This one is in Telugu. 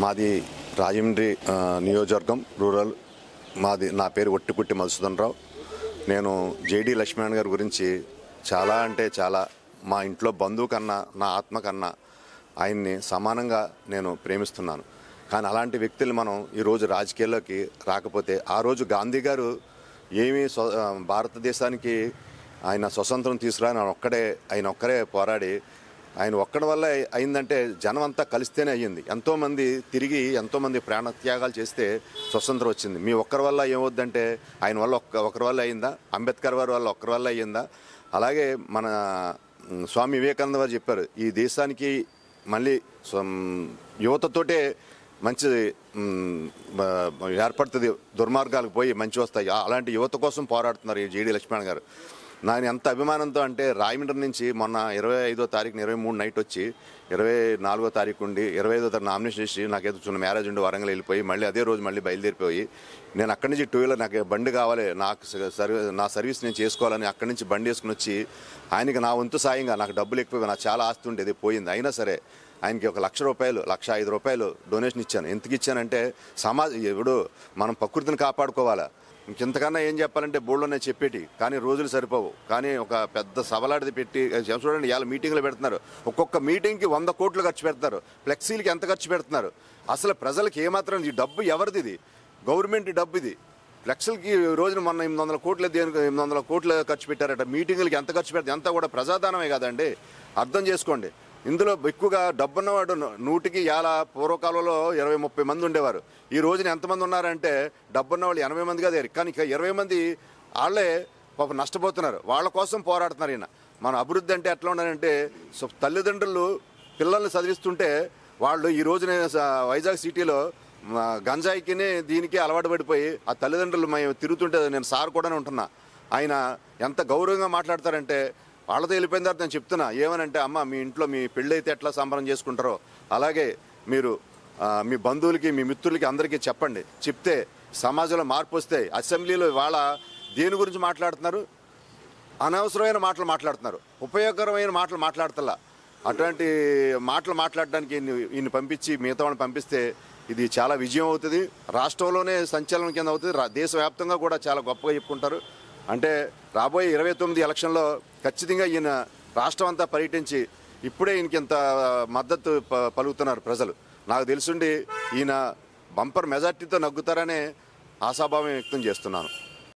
మాది రాజమండ్రి నియోజకవర్గం రూరల్. నా పేరు ఒట్టిపుట్టి మధుసూదన్ రావు. నేను జేడి లక్ష్మీనారాయణ గారి గురించి చాలా అంటే చాలా, మా ఇంట్లో బంధువు కన్నా నా ఆత్మ కన్నా ఆయన్ని సమానంగా నేను ప్రేమిస్తున్నాను. కానీ అలాంటి వ్యక్తులు మనం ఈరోజు రాజకీయాల్లోకి రాకపోతే, ఆ రోజు గాంధీ గారు ఏమీ భారతదేశానికి ఆయన స్వతంత్రం తీసుకురాని ఆయన ఒక్కరే పోరాడి, ఆయన ఒక్కడి వల్ల అయిందంటే జనం అంతా కలిస్తేనే అయ్యింది. ఎంతోమంది తిరిగి ఎంతోమంది ప్రాణత్యాగాలు చేస్తే స్వతంత్రం వచ్చింది. మీ ఒక్కరి వల్ల ఏమవుద్దంటే ఆయన వల్ల ఒకరి వల్ల అయ్యిందా? అంబేద్కర్ వారి వల్ల ఒక్కరి వల్ల అయ్యిందా? అలాగే మన స్వామి వివేకానంద వారు చెప్పారు, ఈ దేశానికి మళ్ళీ యువతతోటే మంచి ఏర్పడుతుంది, దుర్మార్గాలకు పోయి మంచి వస్తాయి. అలాంటి యువత కోసం పోరాడుతున్నారు ఈ జేడి లక్ష్మణ్ గారు. నేను ఎంత అభిమానంతో అంటే, రాయమండ్రి నుంచి మొన్న 25వ తారీఖున 23 నైట్ వచ్చి 24వ తారీఖు ఉండి 25వ తారీఖు నామినేషన్ చేసి, నాకేదో చిన్న మ్యారేజ్ ఉండి వరంగల్ వెళ్ళిపోయి మళ్ళీ అదే రోజు మళ్ళీ బయలుదేరిపోయి, నేను అక్కడి నుంచి 2 వీలర్ నాకు బండి కావాలి, నా సర్వీస్ నేను చేసుకోవాలని అక్కడి నుంచి బండి వేసుకుని వచ్చి ఆయనకి నా వంతు సాయంగా, నాకు డబ్బులు ఎక్కువ, నాకు చాలా ఆస్తి ఉండేది పోయింది, అయినా సరే ఆయనకి ₹1,00,000 ₹1,05,000 డొనేషన్ ఇచ్చాను. ఎందుకు ఇచ్చానంటే, ఇప్పుడు మనం ప్రకృతిని కాపాడుకోవాలా, ఇంతకన్నా ఏం చెప్పాలంటే బోర్డులోనే చెప్పేటి, కానీ రోజులు సరిపోవు. కానీ ఒక పెద్ద సవలాడిది పెట్టి చూడండి, ఇవాళ మీటింగ్లు పెడుతున్నారు, ఒక్కొక్క మీటింగ్కి 100 కోట్లు ఖర్చు పెడతారు, ఫ్లెక్సీలకి ఎంత ఖర్చు పెడుతున్నారు. అసలు ప్రజలకు ఏమాత్రం ఈ డబ్బు ఎవరిది? ఇది గవర్నమెంట్ డబ్బు. ఇది ఫ్లెక్సీలకి రోజున మొన్న 800 కోట్లు, 800 కోట్లు ఖర్చు పెట్టారట. మీటింగులకి ఎంత ఖర్చు పెడతారు? అంతా కూడా ప్రజాదానమే కదండి, అర్థం చేసుకోండి. ఇందులో ఎక్కువగా డబ్బున్నవాడు 100కి పూర్వకాలంలో 20-30 మంది ఉండేవారు. ఈ రోజున ఎంతమంది ఉన్నారంటే, డబ్బున్న వాళ్ళు 80 మందిగా దేరు. కానీ ఇక 20 మంది వాళ్ళే పాపం నష్టపోతున్నారు, వాళ్ళ కోసం పోరాడుతున్నారు. ఈయన మన అభివృద్ధి అంటే ఎట్లా ఉండాలంటే, తల్లిదండ్రులు పిల్లల్ని చదివిస్తుంటే వాళ్ళు ఈ రోజున వైజాగ్ సిటీలో గంజాయికి దీనికి అలవాటు పడిపోయి, ఆ తల్లిదండ్రులు మేము తిరుగుతుంటే నేను సార్ కూడా ఉంటున్నా, ఆయన ఎంత గౌరవంగా మాట్లాడతారంటే, వాళ్ళతో వెళ్ళిపోయిన తర్వాత నేను చెప్తున్నా ఏమనంటే, అమ్మ మీ ఇంట్లో మీ పెళ్ళి అయితే ఎట్లా సంబరం చేసుకుంటారో అలాగే మీరు మీ బంధువులకి మీ మిత్రులకి అందరికీ చెప్పండి. చెప్తే సమాజంలో మార్పు వస్తే. అసెంబ్లీలో ఇవాళ దేని గురించి మాట్లాడుతున్నారు? అనవసరమైన మాటలు మాట్లాడుతున్నారు, ఉపయోగకరమైన మాటలు మాట్లాడతల్లా. అటువంటి మాటలు మాట్లాడడానికి ఈయన పంపించి మిగతా వాళ్ళని పంపిస్తే ఇది చాలా విజయం అవుతుంది, రాష్ట్రంలోనే సంచలనం కింద అవుతుంది, దేశవ్యాప్తంగా కూడా చాలా గొప్పగా చెప్పుకుంటారు. అంటే రాబోయే 29 ఎలక్షన్లో ఖచ్చితంగా ఈయన రాష్ట్రం అంతా పర్యటించి, ఇప్పుడే ఈయనకి ఇంత మద్దతు పలుకుతున్నారు ప్రజలు. నాకు తెలుసుండి ఈయన బంపర్ మెజార్టీతో నగ్గుతారనే ఆశాభావం వ్యక్తం చేస్తున్నాను.